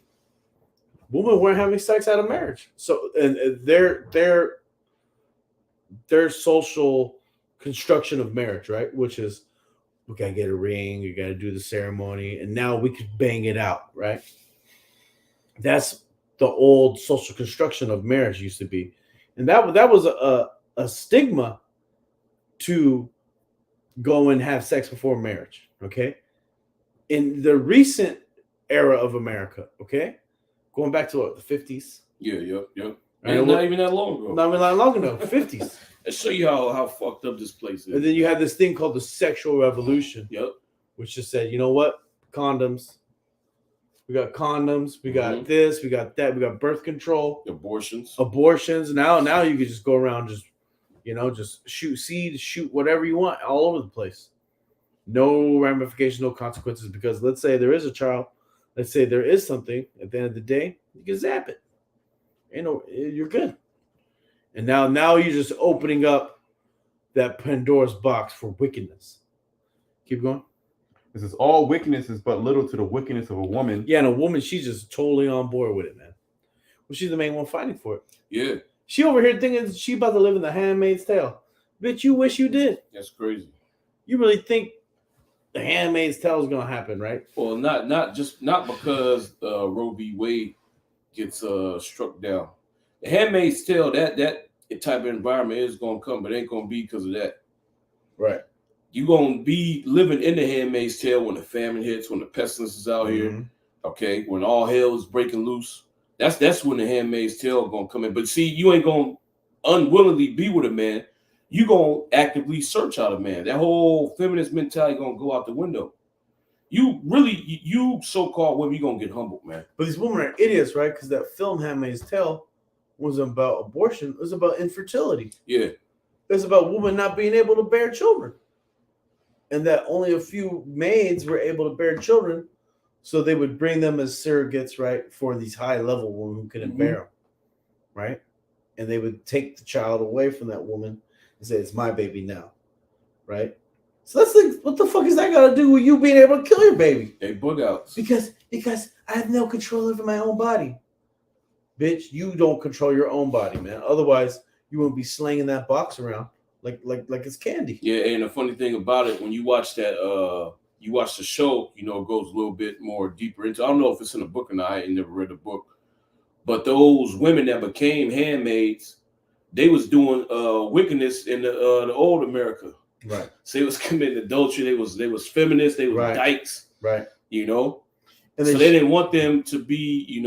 women weren't having sex out of marriage. So and their social construction of marriage, right? Which is we gotta get a ring, you gotta do the ceremony, and now we could bang it out, right? That's the old social construction of marriage used to be, and that was a stigma to go and have sex before marriage. Okay, in the recent era of America, okay, going back to what, the 50s. Yeah. Right? Not even that long ago. Not even that long ago, 50s. Let's show you how fucked up this place is. And then you had this thing called the sexual revolution. Yep. Which just said, you know what? Condoms. We got condoms. We got this. We got that. We got birth control. Abortions. Now you can just go around, just shoot seed, shoot whatever you want all over the place. No ramifications, no consequences. Because let's say there is a child. Let's say there is something. At the end of the day, you can zap it. You're good. And now you're just opening up that Pandora's box for wickedness. Keep going. This is all wickedness is but little to the wickedness of a woman. Yeah, and a woman, she's just totally on board with it, man. Well, she's the main one fighting for it. Yeah. She over here thinking she about to live in the Handmaid's Tale. Bitch, you wish you did. That's crazy. You really think the Handmaid's Tale is gonna happen, right? Well, not because Roe v. Wade gets struck down. The Handmaid's Tale, that type of environment is gonna come, but it ain't gonna be because of that. Right. You're gonna be living in the Handmaid's Tale when the famine hits, when the pestilence is out here, okay, when all hell is breaking loose. That's when the Handmaid's Tale gonna come in. But see, you ain't gonna unwillingly be with a man. You gonna actively search out a man. That whole feminist mentality gonna go out the window. You so-called women, you gonna get humbled, man. But these women are idiots, right? Because that film Handmaid's Tale wasn't about abortion. It was about infertility. Yeah. It's about women not being able to bear children. And that only a few maids were able to bear children, so they would bring them as surrogates, right, for these high-level women who couldn't bear them, right? And they would take the child away from that woman and say, it's my baby now, right? So that's like, what the fuck is that got to do with you being able to kill your baby? They bug outs. Because I have no control over my own body. Bitch, you don't control your own body, man. Otherwise, you won't be slinging that box around like it's candy. Yeah, and the funny thing about it, when you watch that, you watch the show, it goes a little bit more deeper into. I don't know if it's in a book or not. I ain't never read the book, but those women that became handmaids, they was doing wickedness in the old America. Right. So they was committing adultery. They was feminists. They was dykes. Right. And so they didn't want them to be,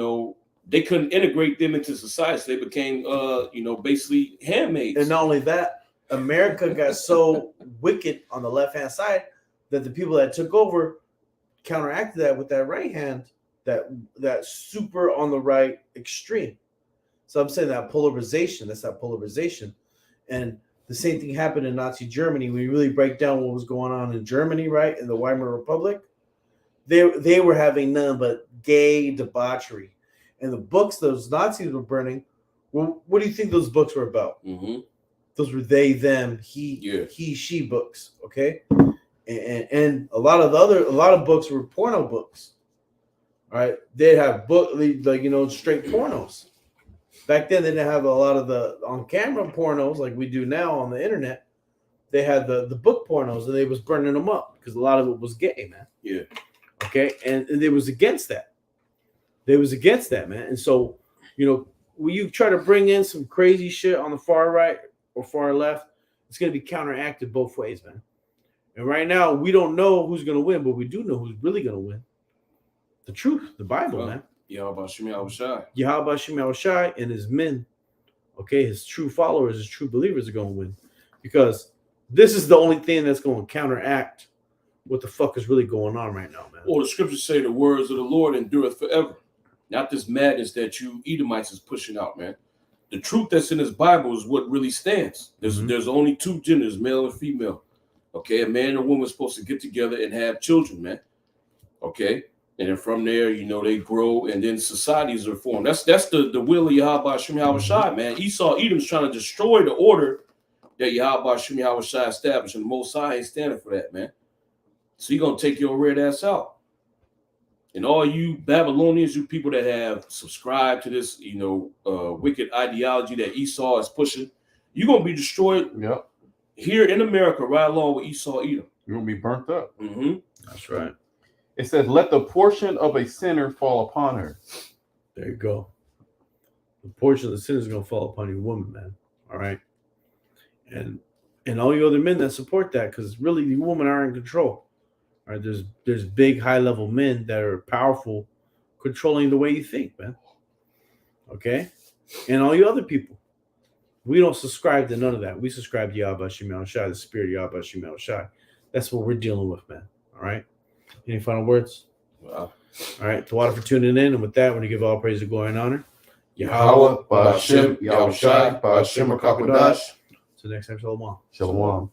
they couldn't integrate them into society. So they became, basically handmaids. And not only that, America got so wicked on the left-hand side that the people that took over counteracted that with that right hand, that super on the right extreme. So I'm saying that polarization, And the same thing happened in Nazi Germany. When you really break down what was going on in Germany, right, in the Weimar Republic, they were having none but gay debauchery. And the books those Nazis were burning, well, what do you think those books were about? Mm-hmm. Those were they, them, he, she books, okay? And a lot of books were porno books. All right, they'd have straight pornos. Back then, they didn't have a lot of the on-camera pornos like we do now on the internet. They had the book pornos, and they was burning them up because a lot of it was gay, man. Yeah. Okay, and they was against that. They was against that, man. And so, when you try to bring in some crazy shit on the far right or far left, it's going to be counteracted both ways, man. And right now, we don't know who's going to win, but we do know who's really going to win. The truth, the Bible, man. Yahweh Shai and his men, okay, his true followers, his true believers are going to win. Because this is the only thing that's going to counteract what the fuck is really going on right now, man. Well, the scriptures say the words of the Lord endureth forever. Not this madness that you Edomites is pushing out, man. The truth that's in this Bible is what really stands. There's only two genders, male and female. Okay, a man and a woman are supposed to get together and have children, man. Okay, and then from there, you know, they grow, and then societies are formed. That's the will of Yahweh Shem Yahushai, man. Esau, Edom's trying to destroy the order that Yahweh Shem Yahushai established, and the Most High ain't standing for that, man. So you're gonna take your red ass out. And all you Babylonians, you people that have subscribed to this, you know, wicked ideology that Esau is pushing, you're gonna be destroyed. Yep. Here in America, right along with Esau, Edom. You're gonna be burnt up. That's right. It says, "Let the portion of a sinner fall upon her." There you go. The portion of the sin is gonna fall upon you, woman, man. All right. And all you other men that support that, because really the women are in control. All right, there's big high level men that are powerful, controlling the way you think, man. Okay, and all you other people, we don't subscribe to none of that. We subscribe to Yahweh Shem Yahushai, the spirit of Yahweh Shem Yahushai. That's what we're dealing with, man. All right. Any final words? Wow. All right, Tawada for tuning in, and with that, we're gonna give all praise, glory, and honor. Yahweh, Ba'ashem, Yahushai, Ba'ashem, Rakakwadash. Till next time, Shalom. Shalom.